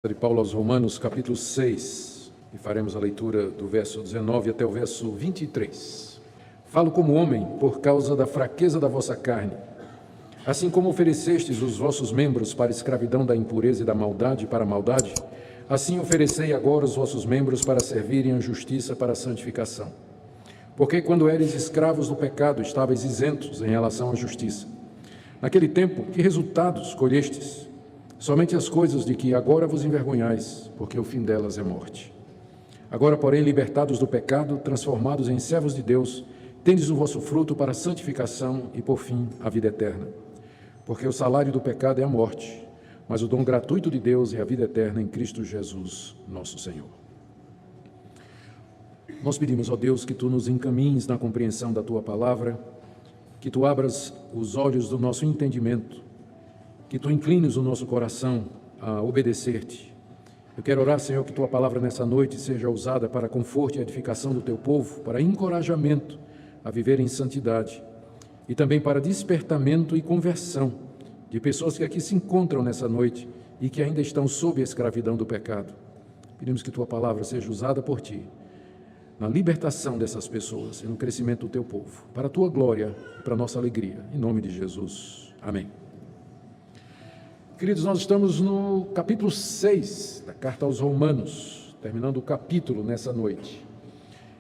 De Paulo aos Romanos, capítulo 6, e faremos a leitura do verso 19 até o verso 23. Falo como homem por causa da fraqueza da vossa carne. Assim como oferecestes os vossos membros para a escravidão da impureza e da maldade para a maldade, assim oferecei agora os vossos membros para servirem à justiça para a santificação. Porque quando eres escravos do pecado, estáveis isentos em relação à justiça. Naquele tempo, que resultados colhestes? Somente as coisas de que agora vos envergonhais, porque o fim delas é morte. Agora, porém, libertados do pecado, transformados em servos de Deus, tendes o vosso fruto para a santificação e, por fim, a vida eterna. Porque o salário do pecado é a morte, mas o dom gratuito de Deus é a vida eterna em Cristo Jesus, nosso Senhor. Nós pedimos, ó Deus, que Tu nos encaminhes na compreensão da Tua palavra, que Tu abras os olhos do nosso entendimento, que Tu inclines o nosso coração a obedecer-Te. Eu quero orar, Senhor, que Tua palavra nessa noite seja usada para conforto e edificação do Teu povo, para encorajamento a viver em santidade e também para despertamento e conversão de pessoas que aqui se encontram nessa noite e que ainda estão sob a escravidão do pecado. Pedimos que Tua palavra seja usada por Ti na libertação dessas pessoas e no crescimento do Teu povo, para a Tua glória e para a nossa alegria. Em nome de Jesus. Amém. Queridos, nós estamos no capítulo 6 da Carta aos Romanos, terminando o capítulo nessa noite.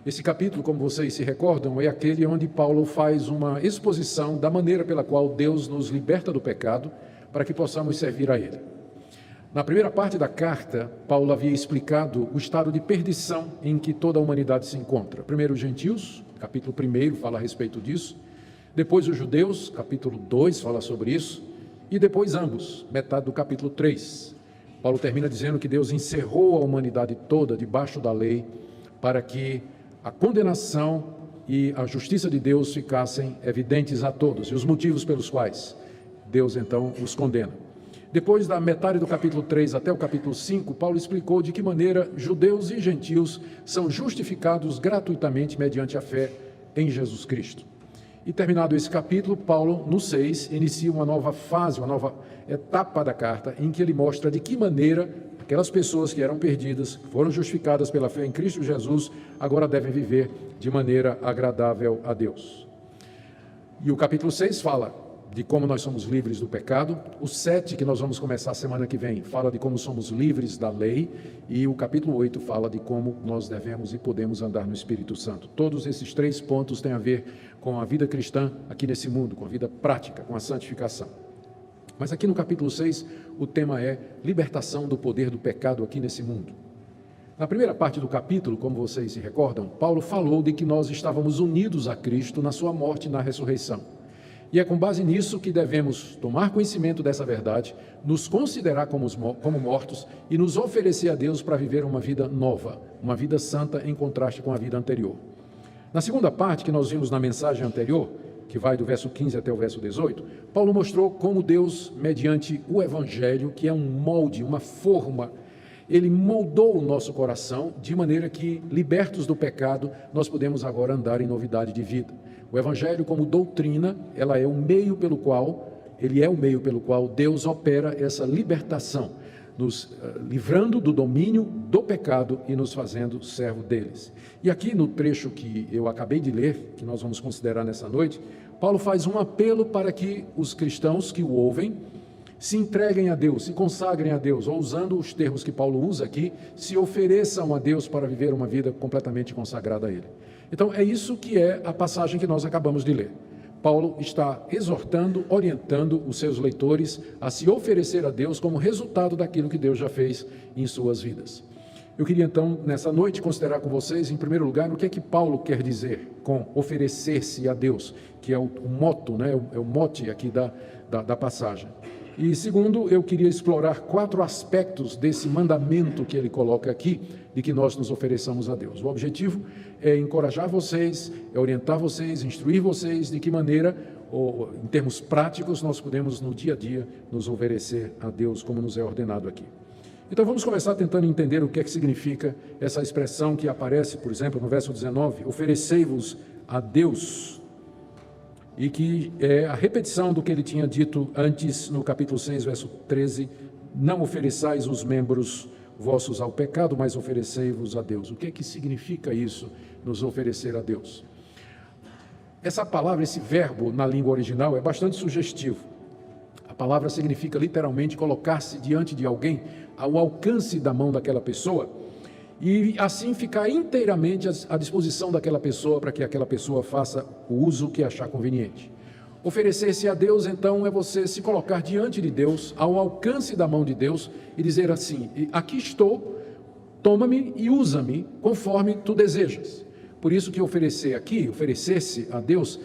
Esse capítulo, como vocês se recordam, é aquele onde Paulo faz uma exposição da maneira pela qual Deus nos liberta do pecado para que possamos servir a Ele. Na primeira parte da carta, Paulo havia explicado o estado de perdição em que toda a humanidade se encontra. Primeiro os gentios, capítulo 1 fala a respeito disso. Depois os judeus, capítulo 2 fala sobre isso. E depois ambos, metade do capítulo 3. Paulo termina dizendo que Deus encerrou a humanidade toda debaixo da lei para que a condenação e a justiça de Deus ficassem evidentes a todos, e os motivos pelos quais Deus então os condena. Depois da metade do capítulo 3 até o capítulo 5, Paulo explicou de que maneira judeus e gentios são justificados gratuitamente mediante a fé em Jesus Cristo. E terminado esse capítulo, Paulo, no 6, inicia uma nova fase, uma nova etapa da carta, em que ele mostra de que maneira aquelas pessoas que eram perdidas, que foram justificadas pela fé em Cristo Jesus, agora devem viver de maneira agradável a Deus. E o capítulo 6 fala de como nós somos livres do pecado. O 7, que nós vamos começar a semana que vem, fala de como somos livres da lei. E o capítulo 8 fala de como nós devemos e podemos andar no Espírito Santo. Todos esses 3 pontos têm a ver com a vida cristã aqui nesse mundo, com a vida prática, com a santificação. Mas aqui no capítulo 6, o tema é libertação do poder do pecado aqui nesse mundo. Na primeira parte do capítulo, como vocês se recordam, Paulo falou de que nós estávamos unidos a Cristo na sua morte e na ressurreição. E é com base nisso que devemos tomar conhecimento dessa verdade, nos considerar como mortos e nos oferecer a Deus para viver uma vida nova, uma vida santa em contraste com a vida anterior. Na segunda parte, que nós vimos na mensagem anterior, que vai do verso 15 até o verso 18, Paulo mostrou como Deus, mediante o Evangelho, que é um molde, uma forma, Ele moldou o nosso coração de maneira que, libertos do pecado, nós podemos agora andar em novidade de vida. O Evangelho, como doutrina, ele é o meio pelo qual Deus opera essa libertação, nos livrando do domínio do pecado e nos fazendo servo deles. E aqui no trecho que eu acabei de ler, que nós vamos considerar nessa noite, Paulo faz um apelo para que os cristãos que o ouvem se entreguem a Deus, se consagrem a Deus, ou usando os termos que Paulo usa aqui, se ofereçam a Deus para viver uma vida completamente consagrada a Ele. Então é isso que é a passagem que nós acabamos de ler. Paulo está exortando, orientando os seus leitores a se oferecer a Deus como resultado daquilo que Deus já fez em suas vidas. Eu queria então, nessa noite, considerar com vocês, em primeiro lugar, o que é que Paulo quer dizer com oferecer-se a Deus, que é o moto, né? É o mote aqui da passagem. E segundo, eu queria explorar 4 aspectos desse mandamento que ele coloca aqui, de que nós nos ofereçamos a Deus. O objetivo é encorajar vocês, é orientar vocês, instruir vocês de que maneira, em termos práticos, nós podemos no dia a dia nos oferecer a Deus como nos é ordenado aqui. Então vamos começar tentando entender o que é que significa essa expressão que aparece, por exemplo, no verso 19, oferecei-vos a Deus, e que é a repetição do que ele tinha dito antes no capítulo 6, verso 13, não ofereçais os membros vossos ao pecado, mas oferecei-vos a Deus. O que é que significa isso, nos oferecer a Deus? Essa palavra, esse verbo na língua original é bastante sugestivo. A palavra significa literalmente colocar-se diante de alguém, ao alcance da mão daquela pessoa, e assim ficar inteiramente à disposição daquela pessoa para que aquela pessoa faça o uso que achar conveniente. Oferecer-se a Deus, então, é você se colocar diante de Deus, ao alcance da mão de Deus, e dizer assim: aqui estou, toma-me e usa-me conforme tu desejas. Por isso que oferecer aqui, oferecer-se a Deus,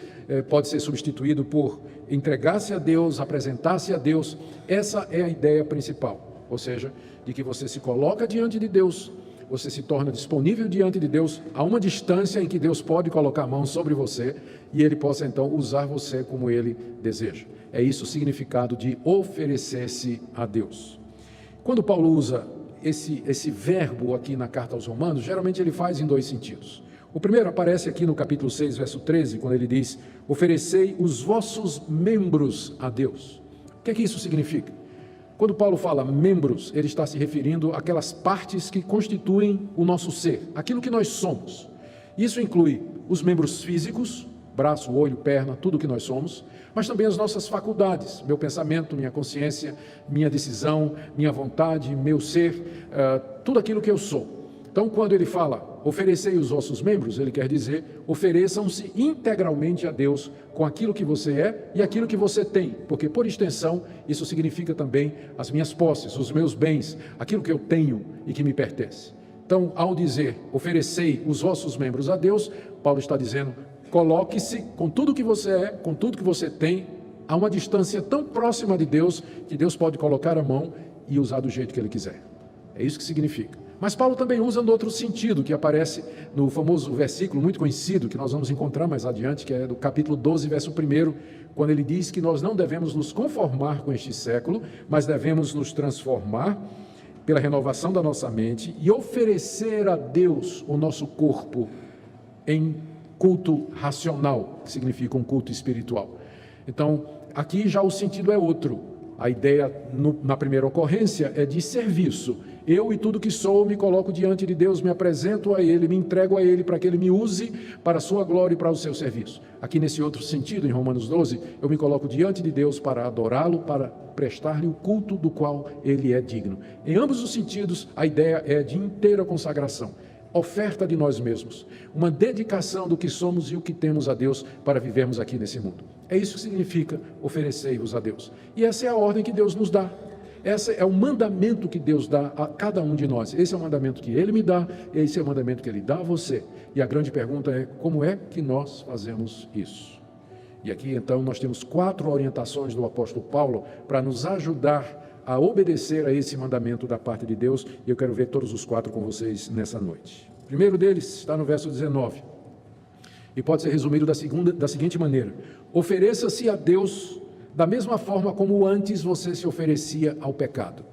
pode ser substituído por entregar-se a Deus, apresentar-se a Deus. Essa é a ideia principal, ou seja, de que você se coloca diante de Deus, você se torna disponível diante de Deus, a uma distância em que Deus pode colocar a mão sobre você e Ele possa então usar você como Ele deseja. É isso o significado de oferecer-se a Deus. Quando Paulo usa esse verbo aqui na carta aos Romanos, geralmente ele faz em dois sentidos. O primeiro aparece aqui no capítulo 6, verso 13, quando ele diz: oferecei os vossos membros a Deus. O que é que isso significa? Quando Paulo fala membros, ele está se referindo àquelas partes que constituem o nosso ser, aquilo que nós somos. Isso inclui os membros físicos, braço, olho, perna, tudo o que nós somos, mas também as nossas faculdades, meu pensamento, minha consciência, minha decisão, minha vontade, meu ser, tudo aquilo que eu sou. Então, quando ele fala, oferecei os vossos membros, ele quer dizer, ofereçam-se integralmente a Deus com aquilo que você é e aquilo que você tem, porque, por extensão, isso significa também as minhas posses, os meus bens, aquilo que eu tenho e que me pertence. Então, ao dizer, oferecei os vossos membros a Deus, Paulo está dizendo, coloque-se com tudo que você é, com tudo que você tem, a uma distância tão próxima de Deus, que Deus pode colocar a mão e usar do jeito que Ele quiser. É isso que significa. Mas Paulo também usa no outro sentido, que aparece no famoso versículo muito conhecido, que nós vamos encontrar mais adiante, que é do capítulo 12, verso 1, quando ele diz que nós não devemos nos conformar com este século, mas devemos nos transformar pela renovação da nossa mente e oferecer a Deus o nosso corpo em culto racional, que significa um culto espiritual. Então, aqui já o sentido é outro. A ideia, na primeira ocorrência, é de serviço. Eu e tudo que sou me coloco diante de Deus, me apresento a Ele, me entrego a Ele para que Ele me use para a sua glória e para o seu serviço. Aqui nesse outro sentido, em Romanos 12, eu me coloco diante de Deus para adorá-lo, para prestar-lhe o culto do qual Ele é digno. Em ambos os sentidos, a ideia é de inteira consagração. Oferta de nós mesmos, uma dedicação do que somos e o que temos a Deus para vivermos aqui nesse mundo. É isso que significa oferecei-vos a Deus. E essa é a ordem que Deus nos dá. Esse é o mandamento que Deus dá a cada um de nós. Esse é o mandamento que Ele me dá, esse é o mandamento que Ele dá a você. E a grande pergunta é, como é que nós fazemos isso? E aqui então nós temos 4 orientações do apóstolo Paulo para nos ajudar a obedecer a esse mandamento da parte de Deus, e eu quero ver todos os 4 com vocês nessa noite. O primeiro deles está no verso 19, e pode ser resumido da seguinte maneira: ofereça-se a Deus da mesma forma como antes você se oferecia ao pecado.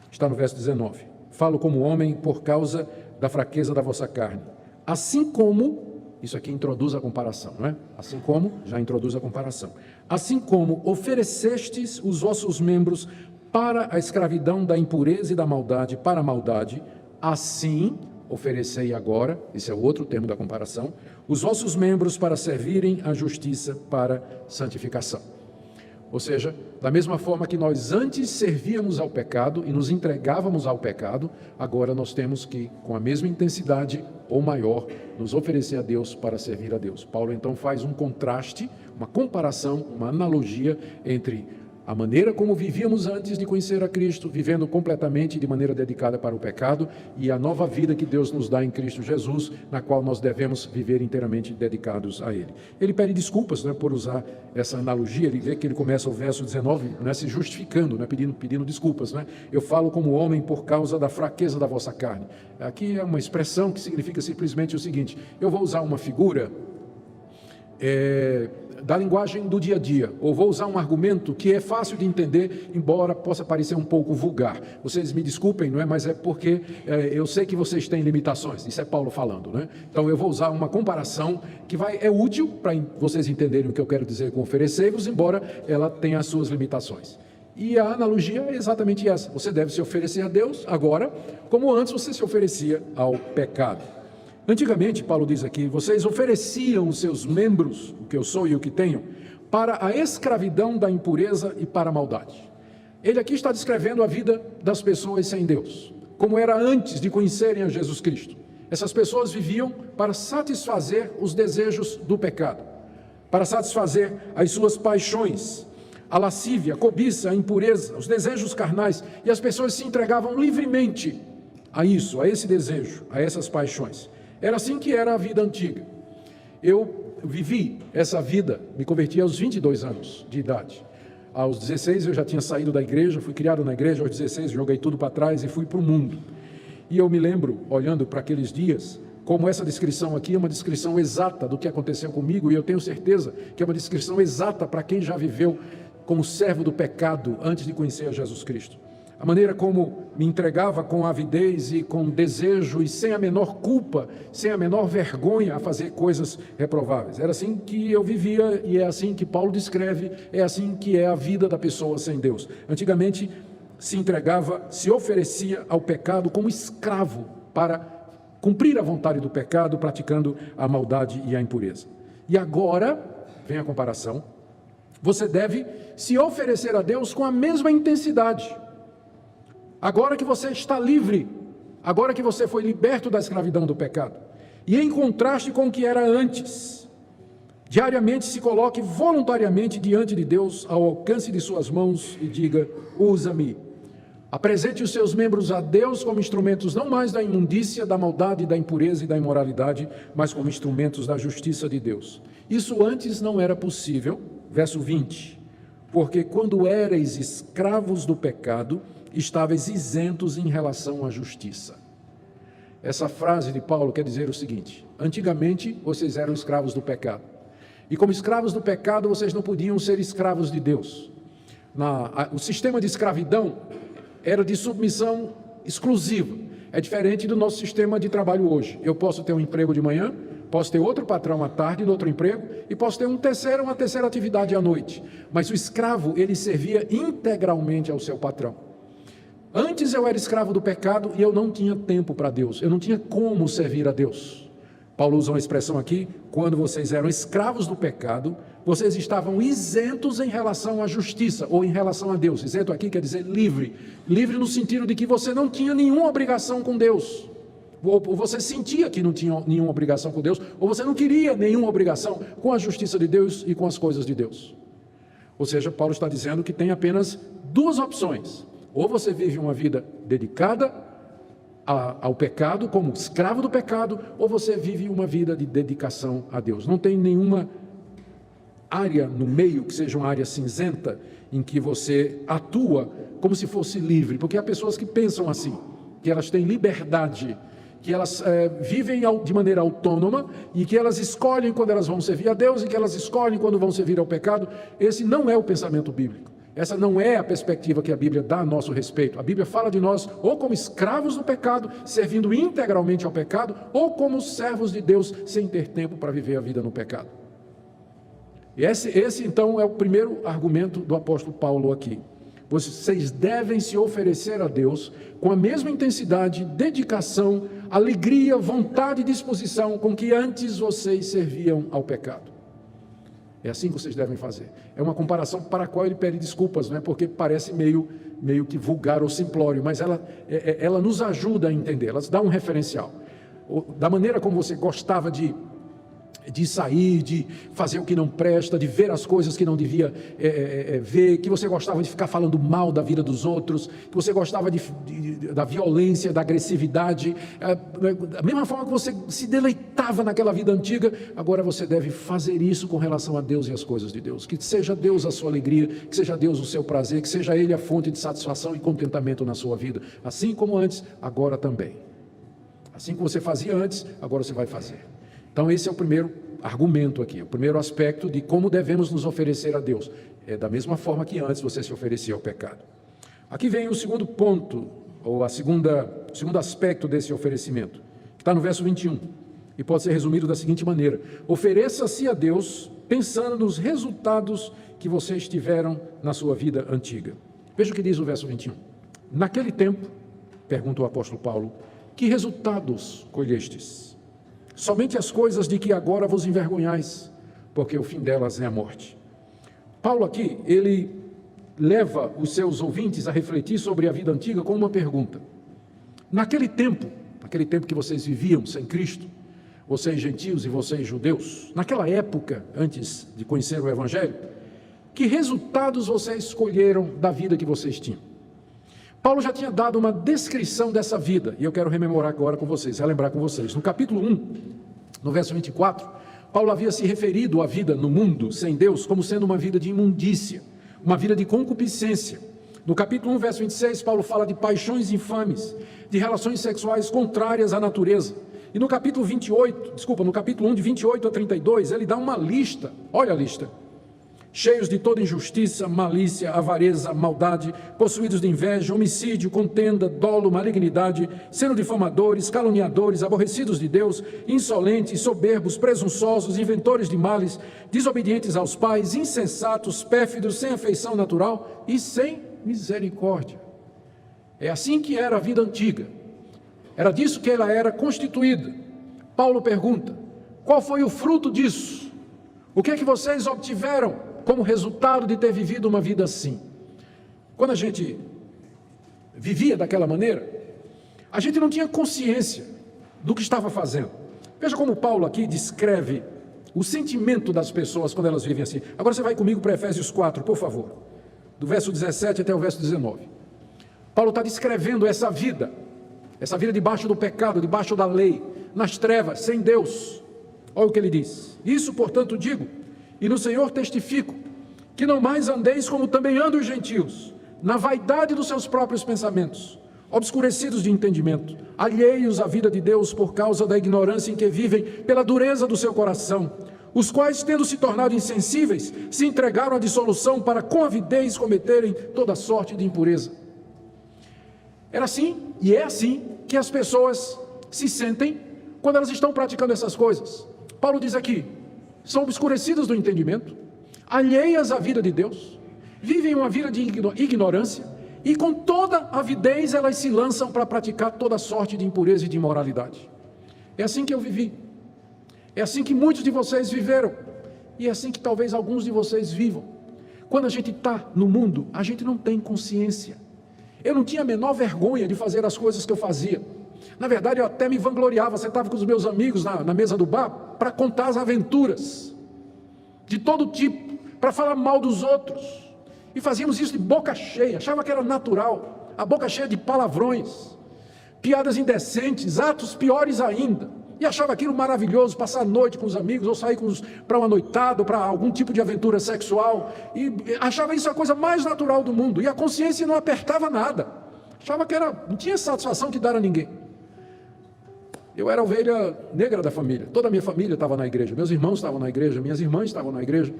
Está no verso 19, falo como homem por causa da fraqueza da vossa carne, assim como, isso aqui introduz a comparação, não é? Assim como, já introduz a comparação, assim como oferecestes os vossos membros para a escravidão da impureza e da maldade, para a maldade, assim oferecei agora, esse é o outro termo da comparação, os vossos membros para servirem à justiça para santificação. Ou seja, da mesma forma que nós antes servíamos ao pecado e nos entregávamos ao pecado, agora nós temos que, com a mesma intensidade ou maior, nos oferecer a Deus para servir a Deus. Paulo então faz um contraste, uma comparação, uma analogia entre a maneira como vivíamos antes de conhecer a Cristo, vivendo completamente de maneira dedicada para o pecado, e a nova vida que Deus nos dá em Cristo Jesus, na qual nós devemos viver inteiramente dedicados a Ele. Ele pede desculpas, por usar essa analogia. Ele vê que ele começa o verso 19, se justificando, pedindo desculpas. Eu falo como homem por causa da fraqueza da vossa carne. Aqui é uma expressão que significa simplesmente o seguinte: eu vou usar uma figura da linguagem do dia a dia, ou vou usar um argumento que é fácil de entender, embora possa parecer um pouco vulgar. Vocês me desculpem, mas é porque eu sei que vocês têm limitações. Isso é Paulo falando, Então eu vou usar uma comparação que é útil para vocês entenderem o que eu quero dizer com oferecer-vos, embora ela tenha as suas limitações. E a analogia é exatamente essa. Você deve se oferecer a Deus agora, como antes você se oferecia ao pecado. Antigamente, Paulo diz aqui, vocês ofereciam os seus membros, o que eu sou e o que tenho, para a escravidão da impureza e para a maldade. Ele aqui está descrevendo a vida das pessoas sem Deus, como era antes de conhecerem a Jesus Cristo. Essas pessoas viviam para satisfazer os desejos do pecado, para satisfazer as suas paixões, a lascívia, a cobiça, a impureza, os desejos carnais, e as pessoas se entregavam livremente a isso, a esse desejo, a essas paixões. Era assim que era a vida antiga. Eu vivi essa vida, me converti aos 22 anos de idade. Aos 16 eu já tinha saído da igreja, fui criado na igreja, aos 16 joguei tudo para trás e fui para o mundo. E eu me lembro, olhando para aqueles dias, como essa descrição aqui é uma descrição exata do que aconteceu comigo, e eu tenho certeza que é uma descrição exata para quem já viveu como servo do pecado antes de conhecer a Jesus Cristo. A maneira como me entregava com avidez e com desejo e sem a menor culpa, sem a menor vergonha a fazer coisas reprováveis. Era assim que eu vivia e é assim que Paulo descreve, é assim que é a vida da pessoa sem Deus. Antigamente se entregava, se oferecia ao pecado como escravo para cumprir a vontade do pecado, praticando a maldade e a impureza. E agora, vem a comparação, você deve se oferecer a Deus com a mesma intensidade. Agora que você está livre, agora que você foi liberto da escravidão do pecado, e em contraste com o que era antes, diariamente se coloque voluntariamente diante de Deus, ao alcance de suas mãos, e diga: usa-me. Apresente os seus membros a Deus como instrumentos não mais da imundícia, da maldade, da impureza e da imoralidade, mas como instrumentos da justiça de Deus. Isso antes não era possível. Verso 20. Porque quando éreis escravos do pecado, estáveis isentos em relação à justiça. Essa frase de Paulo quer dizer o seguinte: antigamente vocês eram escravos do pecado. E como escravos do pecado, vocês não podiam ser escravos de Deus. O sistema de escravidão era de submissão exclusiva. É diferente do nosso sistema de trabalho hoje. Eu posso ter um emprego de manhã, posso ter outro patrão à tarde, no outro emprego, e posso ter uma terceira atividade à noite. Mas o escravo, ele servia integralmente ao seu patrão. Antes eu era escravo do pecado e eu não tinha tempo para Deus, eu não tinha como servir a Deus. Paulo usa uma expressão aqui: quando vocês eram escravos do pecado, vocês estavam isentos em relação à justiça, ou em relação a Deus. Isento aqui quer dizer livre. Livre no sentido de que você não tinha nenhuma obrigação com Deus. Ou você sentia que não tinha nenhuma obrigação com Deus, ou você não queria nenhuma obrigação com a justiça de Deus e com as coisas de Deus. Ou seja, Paulo está dizendo que tem apenas duas opções: ou você vive uma vida dedicada ao pecado, como escravo do pecado, ou você vive uma vida de dedicação a Deus. Não tem nenhuma área no meio que seja uma área cinzenta em que você atua como se fosse livre, porque há pessoas que pensam assim, que elas têm liberdade, que elas vivem de maneira autônoma e que elas escolhem quando elas vão servir a Deus e que elas escolhem quando vão servir ao pecado. Esse não é o pensamento bíblico. Essa não é a perspectiva que a Bíblia dá a nosso respeito. A Bíblia fala de nós ou como escravos do pecado, servindo integralmente ao pecado, ou como servos de Deus, sem ter tempo para viver a vida no pecado. E esse então é o primeiro argumento do apóstolo Paulo aqui. Vocês devem se oferecer a Deus com a mesma intensidade, dedicação, alegria, vontade e disposição com que antes vocês serviam ao pecado. É assim que vocês devem fazer. É uma comparação para a qual ele pede desculpas, não é? Porque parece meio que vulgar ou simplório, mas ela nos ajuda a entender, ela dá um referencial. Da maneira como você gostava de sair, de fazer o que não presta, de ver as coisas que não devia ver, que você gostava de ficar falando mal da vida dos outros, que você gostava da violência, da agressividade, da mesma forma que você se deleitava naquela vida antiga, agora você deve fazer isso com relação a Deus e as coisas de Deus. Que seja Deus a sua alegria, que seja Deus o seu prazer, que seja Ele a fonte de satisfação e contentamento na sua vida, assim como antes, agora também. Assim como você fazia antes, agora você vai fazer. Então esse é o primeiro argumento aqui, o primeiro aspecto de como devemos nos oferecer a Deus. É da mesma forma que antes você se oferecia ao pecado. Aqui vem o segundo ponto, ou o segundo aspecto desse oferecimento, que está no verso 21, e pode ser resumido da seguinte maneira: ofereça-se a Deus pensando nos resultados que vocês tiveram na sua vida antiga. Veja o que diz o verso 21. Naquele tempo, pergunta o apóstolo Paulo, que resultados colhestes? Somente as coisas de que agora vos envergonhais, porque o fim delas é a morte. Paulo aqui, ele leva os seus ouvintes a refletir sobre a vida antiga com uma pergunta. Naquele tempo que vocês viviam sem Cristo, vocês gentios e vocês judeus, naquela época, antes de conhecer o Evangelho, que resultados vocês escolheram da vida que vocês tinham? Paulo já tinha dado uma descrição dessa vida, e eu quero rememorar agora com vocês, relembrar com vocês. No capítulo 1, no verso 24, Paulo havia se referido à vida no mundo sem Deus como sendo uma vida de imundícia, uma vida de concupiscência. No capítulo 1, verso 26, Paulo fala de paixões infames, de relações sexuais contrárias à natureza. E no capítulo 1, de 28 a 32, ele dá uma lista, olha a lista. Cheios de toda injustiça, malícia, avareza, maldade, possuídos de inveja, homicídio, contenda, dolo, malignidade, sendo difamadores, caluniadores, aborrecidos de Deus, insolentes, soberbos, presunçosos, inventores de males, desobedientes aos pais, insensatos, pérfidos, sem afeição natural e sem misericórdia. É assim que era a vida antiga. Era disso que ela era constituída. Paulo pergunta, qual foi o fruto disso? O que é que vocês obtiveram como resultado de ter vivido uma vida assim? Quando a gente vivia daquela maneira, a gente não tinha consciência do que estava fazendo. Veja como Paulo aqui descreve o sentimento das pessoas quando elas vivem assim. Agora você vai comigo para Efésios 4, por favor, do verso 17 até o verso 19. Paulo está descrevendo essa vida debaixo do pecado, debaixo da lei, nas trevas, sem Deus. Olha o que ele diz. Isso, portanto, digo, e no Senhor testifico, que não mais andeis como também andam os gentios, na vaidade dos seus próprios pensamentos, obscurecidos de entendimento, alheios à vida de Deus por causa da ignorância em que vivem, pela dureza do seu coração, os quais, tendo se tornado insensíveis, se entregaram à dissolução para com avidez cometerem toda sorte de impureza. Era assim, e é assim, que as pessoas se sentem quando elas estão praticando essas coisas. Paulo diz aqui, são obscurecidas do entendimento, alheias à vida de Deus, vivem uma vida de ignorância, e com toda avidez elas se lançam para praticar toda sorte de impureza e de imoralidade. É assim que eu vivi, é assim que muitos de vocês viveram, e é assim que talvez alguns de vocês vivam. Quando a gente está no mundo, a gente não tem consciência. Eu não tinha a menor vergonha de fazer as coisas que eu fazia. Na verdade, eu até me vangloriava, sentava com os meus amigos na mesa do bar, para contar as aventuras, de todo tipo, para falar mal dos outros, e fazíamos isso de boca cheia, achava que era natural, a boca cheia de palavrões, piadas indecentes, atos piores ainda, e achava aquilo maravilhoso, passar a noite com os amigos, ou sair para uma noitada, para algum tipo de aventura sexual, e achava isso a coisa mais natural do mundo, e a consciência não apertava nada, achava que não tinha satisfação que dar a ninguém. Eu era a ovelha negra da família, toda a minha família estava na igreja, meus irmãos estavam na igreja, minhas irmãs estavam na igreja,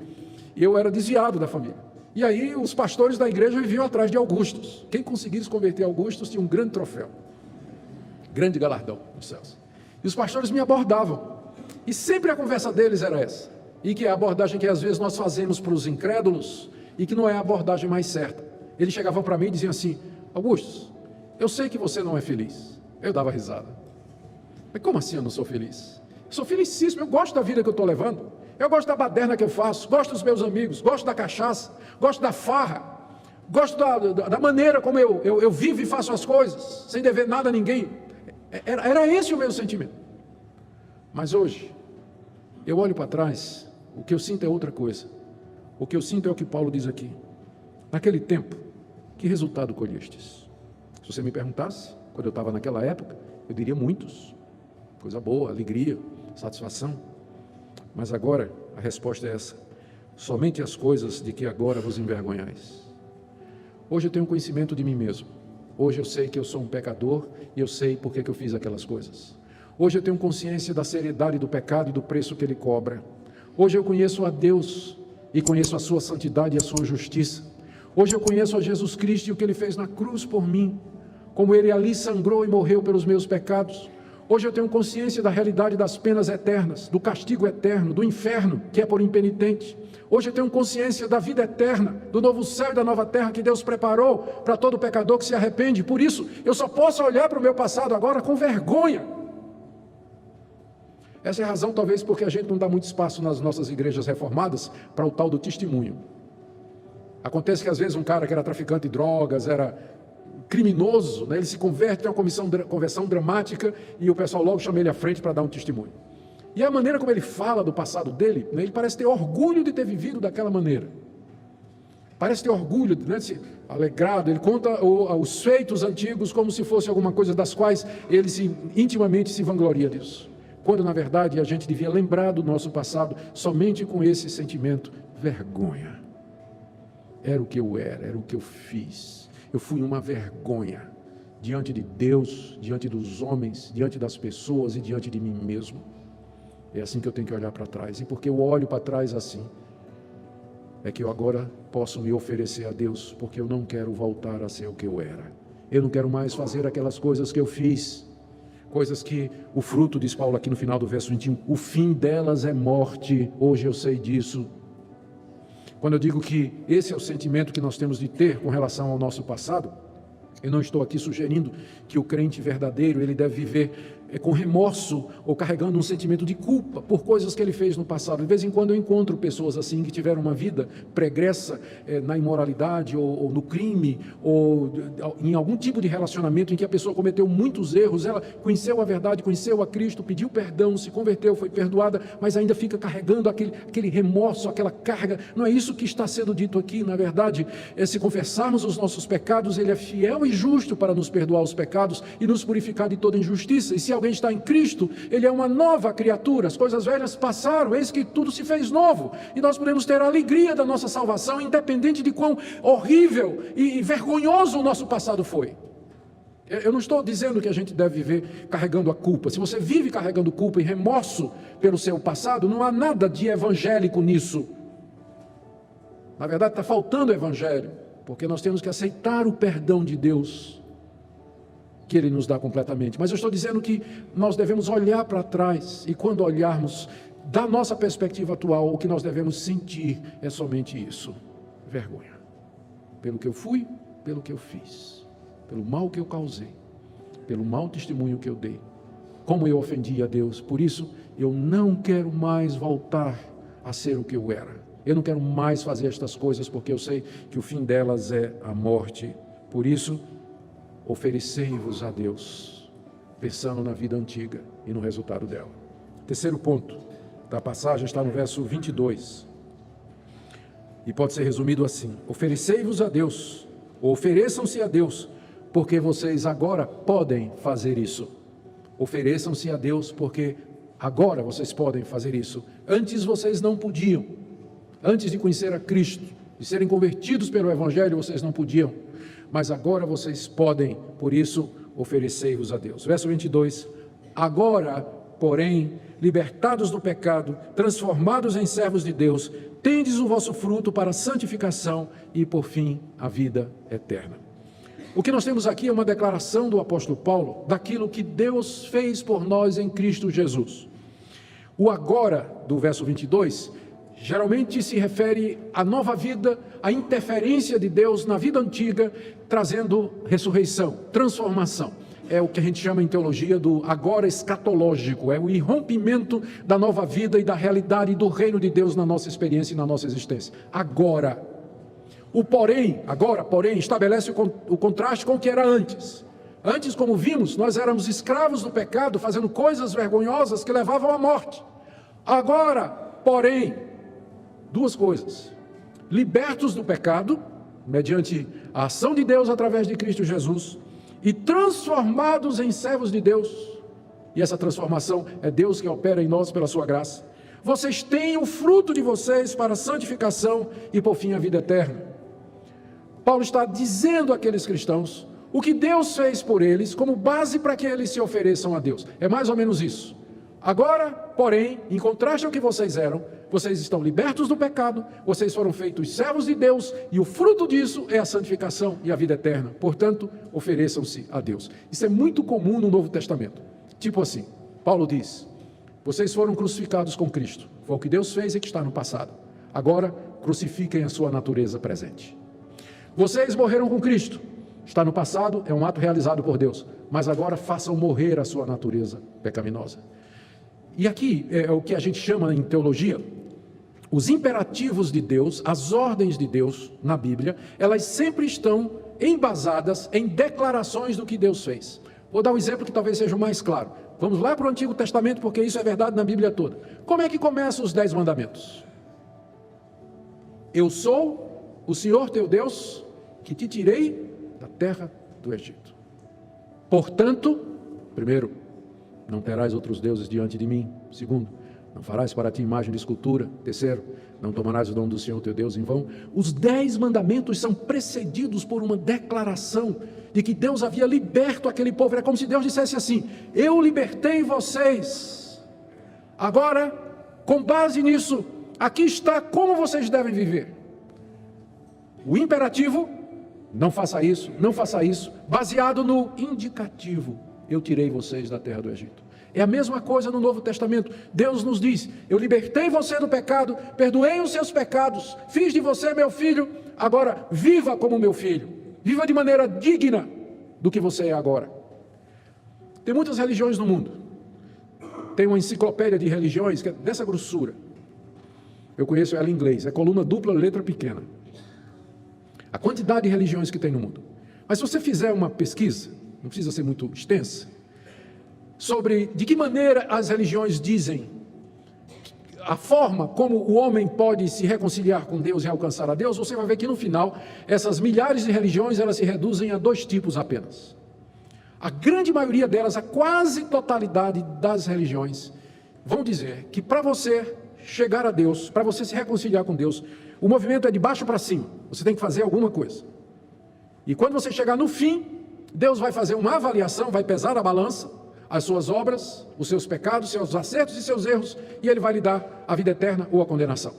e eu era desviado da família. E aí os pastores da igreja viviam atrás de Augustos. Quem conseguisse converter Augustos tinha um grande troféu, grande galardão nos céus. E os pastores me abordavam, e sempre a conversa deles era essa, e que é a abordagem que às vezes nós fazemos para os incrédulos, e que não é a abordagem mais certa. Eles chegavam para mim e diziam assim, Augustos, eu sei que você não é feliz. Eu dava risada. Mas como assim eu não sou feliz? Eu sou felicíssimo, eu gosto da vida que eu estou levando, eu gosto da baderna que eu faço, gosto dos meus amigos, gosto da cachaça, gosto da farra, gosto da maneira como eu vivo e faço as coisas, sem dever nada a ninguém. Era esse o meu sentimento. Mas hoje, eu olho para trás, o que eu sinto é outra coisa. O que eu sinto é o que Paulo diz aqui. Naquele tempo, que resultado colhestes? Se você me perguntasse, quando eu estava naquela época, eu diria muitos. Coisa boa, alegria, satisfação. Mas agora, a resposta é essa. Somente as coisas de que agora vos envergonhais. Hoje eu tenho conhecimento de mim mesmo. Hoje eu sei que eu sou um pecador e eu sei por que eu fiz aquelas coisas. Hoje eu tenho consciência da seriedade do pecado e do preço que ele cobra. Hoje eu conheço a Deus e conheço a sua santidade e a sua justiça. Hoje eu conheço a Jesus Cristo e o que ele fez na cruz por mim, como ele ali sangrou e morreu pelos meus pecados. Hoje eu tenho consciência da realidade das penas eternas, do castigo eterno, do inferno, que é por impenitente. Hoje eu tenho consciência da vida eterna, do novo céu e da nova terra que Deus preparou para todo pecador que se arrepende. Por isso, eu só posso olhar para o meu passado agora com vergonha. Essa é a razão, talvez, porque a gente não dá muito espaço nas nossas igrejas reformadas para o tal do testemunho. Acontece que às vezes um cara que era traficante de drogas, era criminoso, né, ele se converte, tem uma conversão dramática e o pessoal logo chama ele à frente para dar um testemunho. E a maneira como ele fala do passado dele, né, ele parece ter orgulho de ter vivido daquela maneira. Parece ter orgulho, né, de se alegrado, ele conta os feitos antigos como se fosse alguma coisa das quais ele intimamente se vangloria disso. Quando na verdade a gente devia lembrar do nosso passado somente com esse sentimento, vergonha. Era o que eu era o que eu fiz. Eu fui uma vergonha diante de Deus, diante dos homens, diante das pessoas e diante de mim mesmo. É assim que eu tenho que olhar para trás. E porque eu olho para trás assim, é que eu agora posso me oferecer a Deus, porque eu não quero voltar a ser o que eu era. Eu não quero mais fazer aquelas coisas que eu fiz. Coisas que o fruto, diz Paulo aqui no final do verso 21, o fim delas é morte. Hoje eu sei disso. Quando eu digo que esse é o sentimento que nós temos de ter com relação ao nosso passado, eu não estou aqui sugerindo que o crente verdadeiro, ele deve viver com remorso ou carregando um sentimento de culpa por coisas que ele fez no passado. De vez em quando eu encontro pessoas assim que tiveram uma vida pregressa na imoralidade ou no crime ou em algum tipo de relacionamento em que a pessoa cometeu muitos erros. Ela conheceu a verdade, conheceu a Cristo, pediu perdão, se converteu, foi perdoada, mas ainda fica carregando aquele remorso, aquela carga. Não é isso que está sendo dito aqui. Na verdade, se confessarmos os nossos pecados, Ele é fiel e justo para nos perdoar os pecados e nos purificar de toda injustiça. E se alguém está em Cristo, ele é uma nova criatura, as coisas velhas passaram, eis que tudo se fez novo, e nós podemos ter a alegria da nossa salvação, independente de quão horrível e vergonhoso o nosso passado foi. Eu não estou dizendo que a gente deve viver carregando a culpa. Se você vive carregando culpa e remorso pelo seu passado, não há nada de evangélico nisso. Na verdade, está faltando evangelho, porque nós temos que aceitar o perdão de Deus, que Ele nos dá completamente. Mas eu estou dizendo que nós devemos olhar para trás, e quando olharmos da nossa perspectiva atual, o que nós devemos sentir é somente isso: vergonha. Pelo que eu fui, pelo que eu fiz, pelo mal que eu causei, pelo mau testemunho que eu dei, como eu ofendi a Deus. Por isso, eu não quero mais voltar a ser o que eu era. Eu não quero mais fazer estas coisas, porque eu sei que o fim delas é a morte. Por isso, oferecei-vos a Deus, pensando na vida antiga e no resultado dela. Terceiro ponto da passagem está no verso 22. E pode ser resumido assim: oferecei-vos a Deus, ou ofereçam-se a Deus, porque vocês agora podem fazer isso. Ofereçam-se a Deus, porque agora vocês podem fazer isso. Antes vocês não podiam. Antes de conhecer a Cristo, de serem convertidos pelo Evangelho, vocês não podiam. Mas agora vocês podem, por isso, oferecei-vos a Deus. Verso 22, agora, porém, libertados do pecado, transformados em servos de Deus, tendes o vosso fruto para a santificação e, por fim, a vida eterna. O que nós temos aqui é uma declaração do apóstolo Paulo, daquilo que Deus fez por nós em Cristo Jesus. O agora, do verso 22, geralmente se refere à nova vida, à interferência de Deus na vida antiga, trazendo ressurreição, transformação. É o que a gente chama em teologia do agora escatológico, é o irrompimento da nova vida e da realidade do reino de Deus na nossa experiência e na nossa existência. Agora. O porém, agora, porém, estabelece o contraste com o que era antes. Antes, como vimos, nós éramos escravos do pecado, fazendo coisas vergonhosas que levavam à morte. Agora, porém, duas coisas: libertos do pecado, mediante a ação de Deus através de Cristo Jesus, e transformados em servos de Deus. E essa transformação é Deus que opera em nós pela sua graça. Vocês têm o fruto de vocês para a santificação e por fim a vida eterna. Paulo está dizendo àqueles cristãos o que Deus fez por eles como base para que eles se ofereçam a Deus. É mais ou menos isso. Agora, porém, em contraste ao que vocês eram, vocês estão libertos do pecado, vocês foram feitos servos de Deus, e o fruto disso é a santificação e a vida eterna. Portanto, ofereçam-se a Deus. Isso é muito comum no Novo Testamento. Tipo assim, Paulo diz: vocês foram crucificados com Cristo, foi o que Deus fez e que está no passado. Agora, crucifiquem a sua natureza presente. Vocês morreram com Cristo, está no passado, é um ato realizado por Deus, mas agora façam morrer a sua natureza pecaminosa. E aqui é o que a gente chama em teologia, os imperativos de Deus, as ordens de Deus na Bíblia, elas sempre estão embasadas em declarações do que Deus fez. Vou dar um exemplo que talvez seja o mais claro. Vamos lá para o Antigo Testamento, porque isso é verdade na Bíblia toda. Como é que começam os 10 mandamentos? Eu sou o Senhor teu Deus, que te tirei da terra do Egito. Portanto, primeiro, não terás outros deuses diante de mim. Segundo, não farás para ti imagem de escultura. Terceiro, não tomarás o nome do Senhor teu Deus em vão. Os 10 mandamentos são precedidos por uma declaração de que Deus havia liberto aquele povo. É como se Deus dissesse assim: eu libertei vocês. Agora, com base nisso, aqui está como vocês devem viver. O imperativo, não faça isso, não faça isso, baseado no indicativo: eu tirei vocês da terra do Egito. É a mesma coisa no Novo Testamento. Deus nos diz: eu libertei você do pecado, perdoei os seus pecados, fiz de você meu filho, agora viva como meu filho, viva de maneira digna do que você é agora. Tem muitas religiões no mundo, tem uma enciclopédia de religiões que é dessa grossura, eu conheço ela em inglês, é coluna dupla, letra pequena, a quantidade de religiões que tem no mundo. Mas se você fizer uma pesquisa, não precisa ser muito extensa, sobre de que maneira as religiões dizem a forma como o homem pode se reconciliar com Deus e alcançar a Deus, você vai ver que no final, essas milhares de religiões, elas se reduzem a 2 tipos apenas. A grande maioria delas, a quase totalidade das religiões, vão dizer que para você chegar a Deus, para você se reconciliar com Deus, o movimento é de baixo para cima, você tem que fazer alguma coisa. E quando você chegar no fim, Deus vai fazer uma avaliação, vai pesar a balança, as suas obras, os seus pecados, seus acertos e seus erros, e Ele vai lhe dar a vida eterna ou a condenação.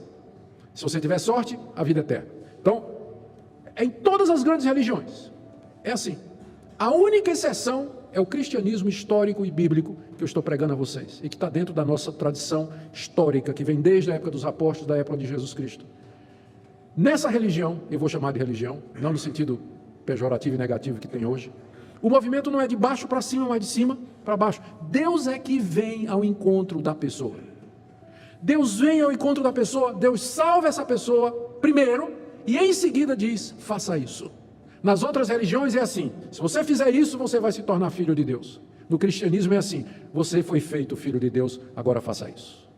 Se você tiver sorte, a vida eterna. Então, em todas as grandes religiões, é assim. A única exceção é o cristianismo histórico e bíblico que eu estou pregando a vocês, e que está dentro da nossa tradição histórica, que vem desde a época dos apóstolos, da época de Jesus Cristo. Nessa religião, eu vou chamar de religião, não no sentido pejorativo e negativo que tem hoje, o movimento não é de baixo para cima, mas de cima para baixo. Deus é que vem ao encontro da pessoa. Deus vem ao encontro da pessoa, Deus salva essa pessoa primeiro, e em seguida diz: faça isso. Nas outras religiões é assim: se você fizer isso, você vai se tornar filho de Deus. No cristianismo é assim: você foi feito filho de Deus, agora faça isso.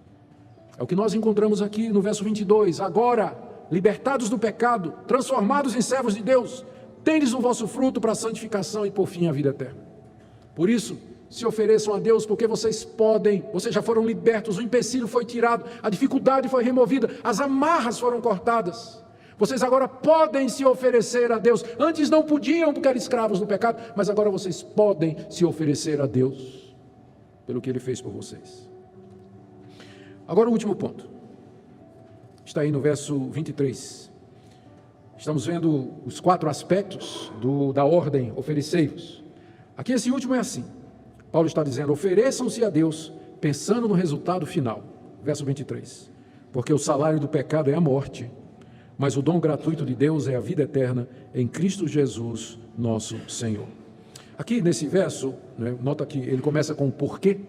É o que nós encontramos aqui no verso 22. Agora, libertados do pecado, transformados em servos de Deus, tendes o vosso fruto para a santificação e por fim a vida eterna. Por isso, se ofereçam a Deus, porque vocês podem, vocês já foram libertos, o empecilho foi tirado, a dificuldade foi removida, as amarras foram cortadas. Vocês agora podem se oferecer a Deus. Antes não podiam porque eram escravos do pecado, mas agora vocês podem se oferecer a Deus pelo que Ele fez por vocês. Agora o último ponto, está aí no verso 23. Estamos vendo os 4 aspectos da ordem: oferecei-vos. Aqui esse último é assim. Paulo está dizendo: ofereçam-se a Deus, pensando no resultado final. Verso 23. Porque o salário do pecado é a morte, mas o dom gratuito de Deus é a vida eterna em Cristo Jesus, nosso Senhor. Aqui nesse verso, nota que ele começa com o porquê,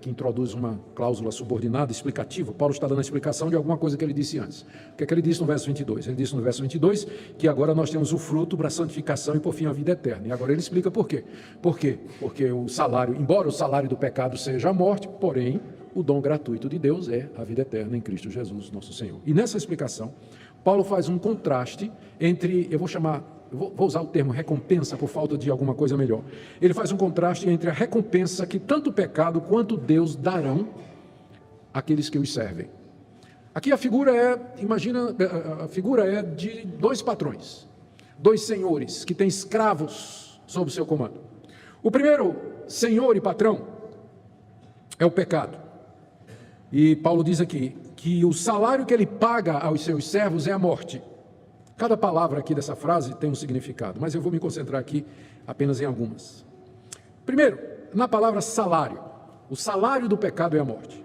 que introduz uma cláusula subordinada, explicativa. Paulo está dando a explicação de alguma coisa que ele disse antes. O que é que ele disse no verso 22? Ele disse no verso 22 que agora nós temos o fruto para a santificação e por fim a vida eterna. E agora ele explica por quê. Por quê? Porque o salário, embora o salário do pecado seja a morte, porém o dom gratuito de Deus é a vida eterna em Cristo Jesus, nosso Senhor. E nessa explicação, Paulo faz um contraste entre, vou usar o termo recompensa por falta de alguma coisa melhor. Ele faz um contraste entre a recompensa que tanto o pecado quanto Deus darão àqueles que os servem. Aqui a figura é de 2 patrões, 2 senhores que têm escravos sob seu comando. O primeiro senhor e patrão é o pecado. E Paulo diz aqui que o salário que ele paga aos seus servos é a morte. Cada palavra aqui dessa frase tem um significado, mas eu vou me concentrar aqui apenas em algumas. Primeiro, na palavra salário. O salário do pecado é a morte.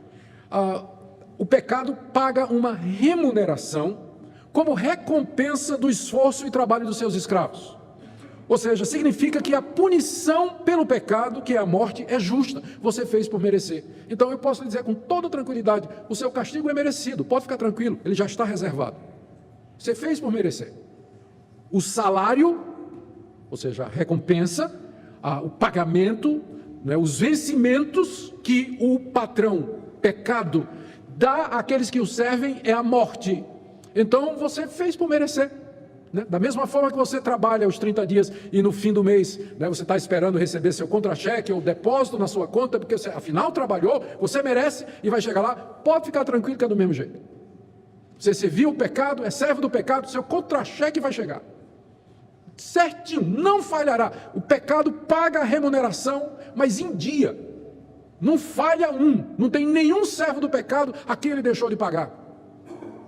O pecado paga uma remuneração como recompensa do esforço e trabalho dos seus escravos. Ou seja, significa que a punição pelo pecado, que é a morte, é justa. Você fez por merecer. Então eu posso lhe dizer com toda tranquilidade, o seu castigo é merecido, pode ficar tranquilo, ele já está reservado. Você fez por merecer. O salário, ou seja, a recompensa, o pagamento, né, os vencimentos que o patrão, pecado, dá àqueles que o servem é a morte. Então você fez por merecer. Né? Da mesma forma que você trabalha os 30 dias e no fim do mês, né, você está esperando receber seu contra-cheque ou depósito na sua conta, porque você afinal trabalhou, você merece e vai chegar lá, pode ficar tranquilo que é do mesmo jeito. Você serviu o pecado, é servo do pecado, seu contra-cheque vai chegar. Certinho, não falhará. O pecado paga a remuneração, mas em dia. Não falha não tem nenhum servo do pecado a quem ele deixou de pagar.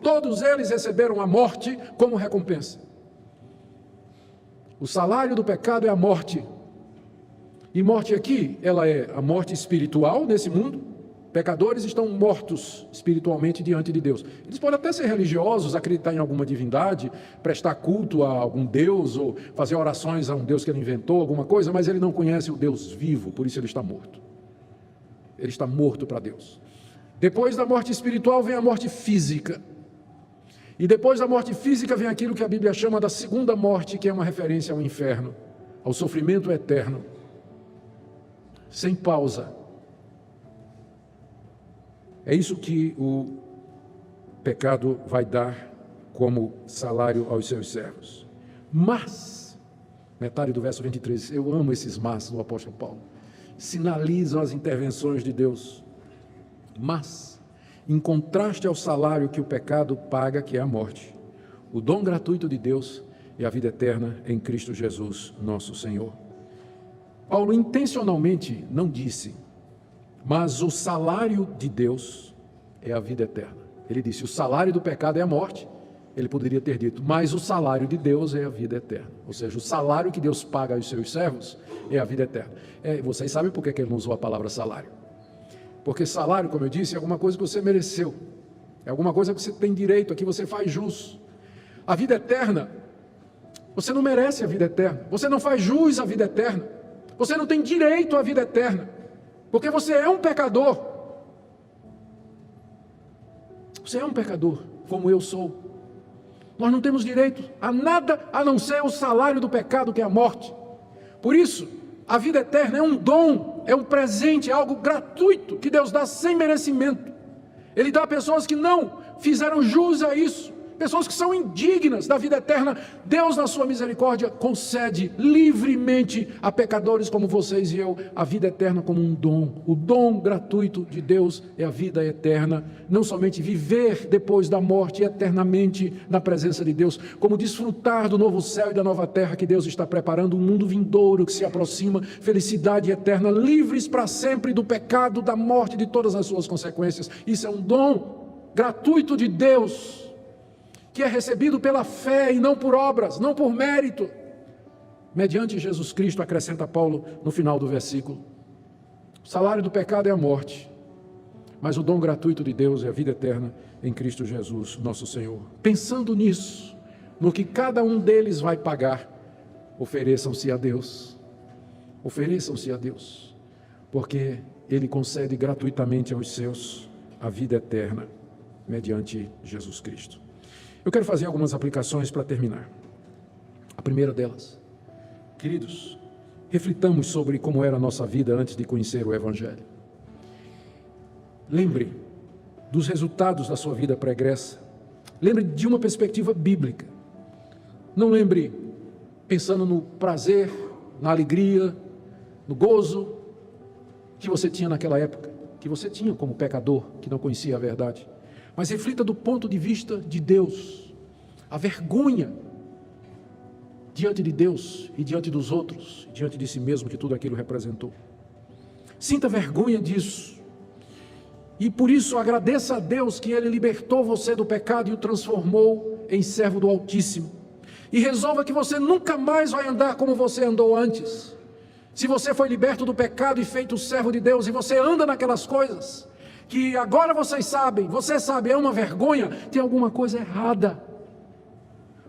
Todos eles receberam a morte como recompensa. O salário do pecado é a morte. E morte aqui, ela é a morte espiritual nesse mundo. Pecadores estão mortos espiritualmente diante de Deus. Eles podem até ser religiosos, acreditar em alguma divindade, prestar culto a algum Deus, ou fazer orações a um Deus que ele inventou, alguma coisa, mas ele não conhece o Deus vivo, por isso ele está morto. Ele está morto para Deus. Depois da morte espiritual vem a morte física. E depois da morte física vem aquilo que a Bíblia chama da segunda morte, que é uma referência ao inferno, ao sofrimento eterno, sem pausa. É isso que o pecado vai dar como salário aos seus servos. Mas, metade do verso 23, eu amo esses mas do apóstolo Paulo, sinalizam as intervenções de Deus. Mas, em contraste ao salário que o pecado paga, que é a morte, o dom gratuito de Deus é a vida eterna em Cristo Jesus, nosso Senhor. Paulo intencionalmente não disse, mas o salário de Deus é a vida eterna. Ele disse, o salário do pecado é a morte. Ele poderia ter dito, mas o salário de Deus é a vida eterna. Ou seja, o salário que Deus paga aos seus servos é a vida eterna. Vocês sabem por que ele não usou a palavra salário? Porque salário, como eu disse, é alguma coisa que você mereceu. É alguma coisa que você tem direito, a que você faz jus. A vida eterna, você não merece a vida eterna. Você não faz jus à vida eterna. Você não tem direito à vida eterna. Porque você é um pecador. Você é um pecador, como eu sou. Nós não temos direito a nada a não ser o salário do pecado, que é a morte. Por isso, a vida eterna é um dom, é um presente, é algo gratuito que Deus dá sem merecimento. Ele dá a pessoas que não fizeram jus a isso, pessoas que são indignas da vida eterna. Deus, na sua misericórdia, concede livremente a pecadores como vocês e eu a vida eterna como um dom. O dom gratuito de Deus é a vida eterna, não somente viver depois da morte eternamente na presença de Deus, como desfrutar do novo céu e da nova terra que Deus está preparando, um mundo vindouro que se aproxima, felicidade eterna, livres para sempre do pecado, da morte, de todas as suas consequências. Isso é um dom gratuito de Deus, que é recebido pela fé e não por obras, não por mérito, mediante Jesus Cristo, acrescenta Paulo no final do versículo. O salário do pecado é a morte, mas o dom gratuito de Deus é a vida eterna em Cristo Jesus, nosso Senhor. Pensando nisso, no que cada um deles vai pagar, ofereçam-se a Deus, porque Ele concede gratuitamente aos seus a vida eterna, mediante Jesus Cristo. Eu quero fazer algumas aplicações para terminar. A primeira delas, queridos, reflitamos sobre como era a nossa vida antes de conhecer o Evangelho. Lembre dos resultados da sua vida pregressa. Lembre de uma perspectiva bíblica. Não lembre pensando no prazer, na alegria, no gozo que você tinha naquela época, que você tinha como pecador, que não conhecia a verdade. Mas reflita do ponto de vista de Deus, a vergonha diante de Deus e diante dos outros, diante de si mesmo, que tudo aquilo representou. Sinta vergonha disso, e por isso agradeça a Deus que Ele libertou você do pecado e o transformou em servo do Altíssimo, e resolva que você nunca mais vai andar como você andou antes. Se você foi liberto do pecado e feito servo de Deus, e você anda naquelas coisas, que agora você sabe, é uma vergonha, tem alguma coisa errada.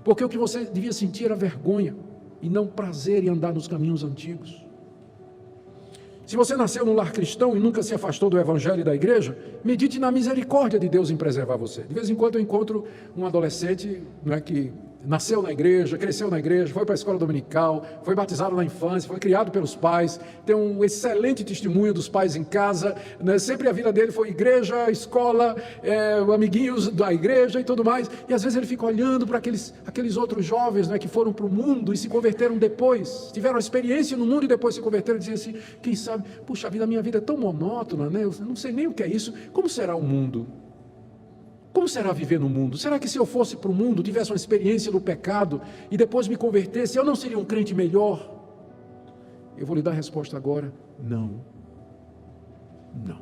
Porque o que você devia sentir era vergonha, e não prazer em andar nos caminhos antigos. Se você nasceu num lar cristão e nunca se afastou do evangelho e da igreja, medite na misericórdia de Deus em preservar você. De vez em quando eu encontro um adolescente, não é, que nasceu na igreja, cresceu na igreja, foi para a escola dominical, foi batizado na infância, foi criado pelos pais, tem um excelente testemunho dos pais em casa, né? Sempre a vida dele foi igreja, escola, amiguinhos da igreja e tudo mais, e às vezes ele fica olhando para aqueles outros jovens, né, que foram para o mundo e se converteram depois, tiveram a experiência no mundo e depois se converteram, e dizem assim, quem sabe, puxa vida, a minha vida é tão monótona, né? Eu não sei nem o que é isso, como será o mundo? Como será viver no mundo? Será que se eu fosse para o mundo, tivesse uma experiência do pecado e depois me convertesse, eu não seria um crente melhor? Eu vou lhe dar a resposta agora: não. Não.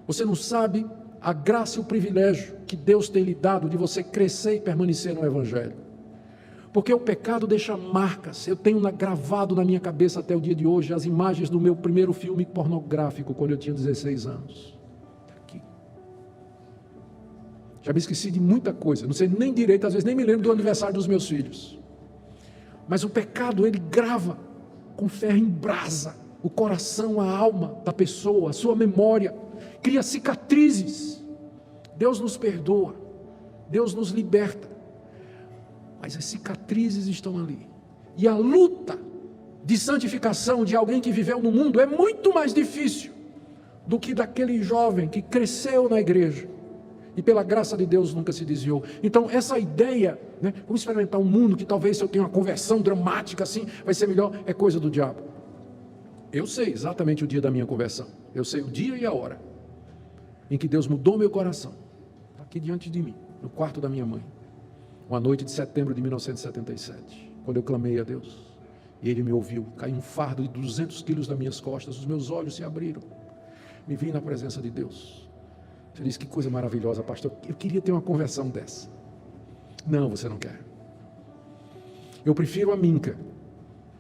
Você não sabe a graça e o privilégio que Deus tem lhe dado de você crescer e permanecer no evangelho. Porque o pecado deixa marcas. Eu tenho gravado na minha cabeça até o dia de hoje as imagens do meu primeiro filme pornográfico, quando eu tinha 16 anos. Já me esqueci de muita coisa, não sei nem direito, às vezes nem me lembro do aniversário dos meus filhos. Mas o pecado, ele grava com ferro em brasa o coração, a alma da pessoa, a sua memória, cria cicatrizes. Deus nos perdoa, Deus nos liberta, mas as cicatrizes estão ali. E a luta de santificação de alguém que viveu no mundo é muito mais difícil do que daquele jovem que cresceu na igreja e pela graça de Deus nunca se desviou. Então essa ideia, né, vamos experimentar um mundo que talvez se eu tenho uma conversão dramática assim, vai ser melhor, é coisa do diabo. Eu sei exatamente o dia da minha conversão, eu sei o dia e a hora em que Deus mudou meu coração, aqui diante de mim, no quarto da minha mãe, uma noite de setembro de 1977, quando eu clamei a Deus, e Ele me ouviu, caiu um fardo de 200 quilos das minhas costas, os meus olhos se abriram, me vi na presença de Deus. Você diz, que coisa maravilhosa, pastor, eu queria ter uma conversão dessa. Não, você não quer. Eu prefiro a Minca.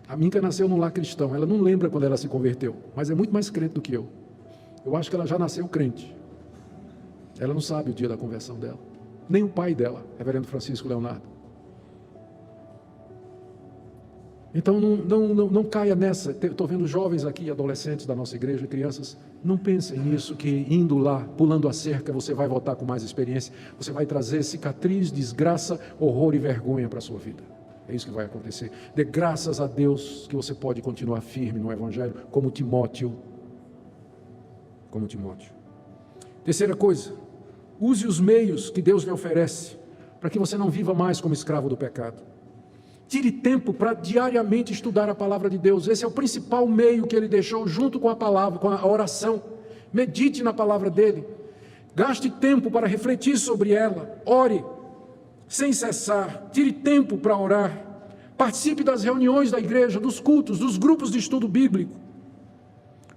A Minca nasceu num lar cristão, ela não lembra quando ela se converteu, mas é muito mais crente do que eu. Eu acho que ela já nasceu crente. Ela não sabe o dia da conversão dela, nem o pai dela, reverendo Francisco Leonardo. Então não caia nessa. Estou vendo jovens aqui, adolescentes da nossa igreja, crianças, não pensem nisso, que indo lá, pulando a cerca, você vai voltar com mais experiência, você vai trazer cicatriz, desgraça, horror e vergonha para a sua vida. É isso que vai acontecer. Dê graças a Deus que você pode continuar firme no evangelho, como Timóteo. Como Timóteo. Terceira coisa, use os meios que Deus lhe oferece, para que você não viva mais como escravo do pecado. Tire tempo para diariamente estudar a palavra de Deus. Esse é o principal meio que Ele deixou junto com a palavra, com a oração. Medite na palavra dEle. Gaste tempo para refletir sobre ela. Ore sem cessar. Tire tempo para orar. Participe das reuniões da igreja, dos cultos, dos grupos de estudo bíblico.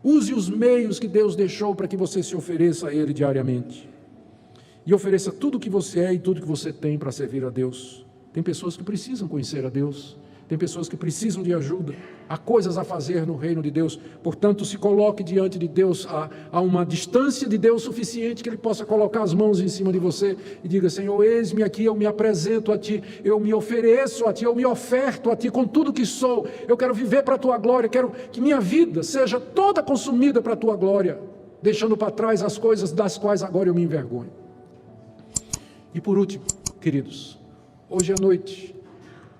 Use os meios que Deus deixou para que você se ofereça a Ele diariamente. E ofereça tudo o que você é e tudo que você tem para servir a Deus. Tem pessoas que precisam conhecer a Deus, tem pessoas que precisam de ajuda, há coisas a fazer no reino de Deus, portanto se coloque diante de Deus, a uma distância de Deus suficiente que Ele possa colocar as mãos em cima de você e diga, Senhor, eis-me aqui, eu me apresento a Ti, eu me ofereço a Ti, eu me oferto a Ti com tudo que sou, eu quero viver para a Tua glória, quero que minha vida seja toda consumida para a Tua glória, deixando para trás as coisas das quais agora eu me envergonho. E por último, queridos, hoje à noite,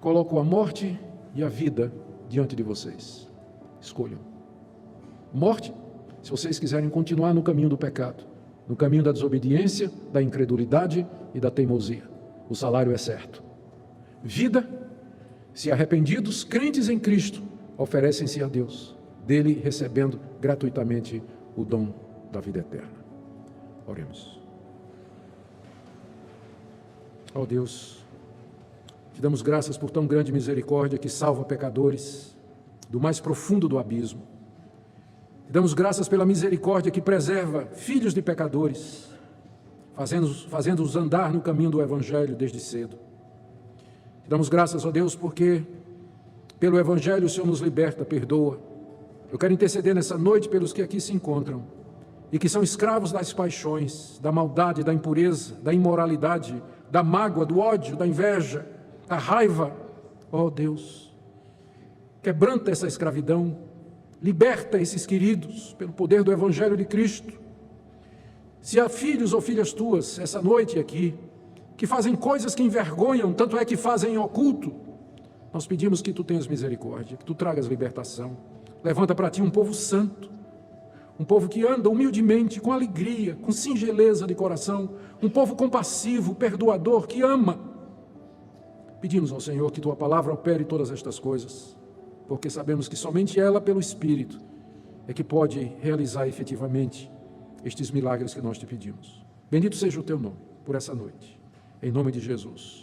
coloco a morte e a vida diante de vocês. Escolham. Morte, se vocês quiserem continuar no caminho do pecado, no caminho da desobediência, da incredulidade e da teimosia. O salário é certo. Vida, se arrependidos, crentes em Cristo, oferecem-se a Deus, dele recebendo gratuitamente o dom da vida eterna. Oremos. Ó Deus, te damos graças por tão grande misericórdia que salva pecadores do mais profundo do abismo. Te damos graças pela misericórdia que preserva filhos de pecadores, fazendo-os andar no caminho do Evangelho desde cedo. Te damos graças, ó Deus, porque pelo Evangelho o Senhor nos liberta, perdoa, Eu quero interceder nessa noite pelos que aqui se encontram e que são escravos das paixões, da maldade, da impureza, da imoralidade, da mágoa, do ódio, da inveja, da raiva. Ó Deus, quebranta essa escravidão, liberta esses queridos pelo poder do Evangelho de Cristo. Se há filhos ou filhas tuas essa noite aqui, que fazem coisas que envergonham, tanto é que fazem em oculto, nós pedimos que tu tenhas misericórdia, que tu tragas libertação. Levanta para ti um povo santo, um povo que anda humildemente, com alegria, com singeleza de coração, um povo compassivo, perdoador, que ama. Pedimos ao Senhor que tua palavra opere todas estas coisas, porque sabemos que somente ela, pelo Espírito, é que pode realizar efetivamente estes milagres que nós te pedimos. Bendito seja o teu nome por essa noite, em nome de Jesus.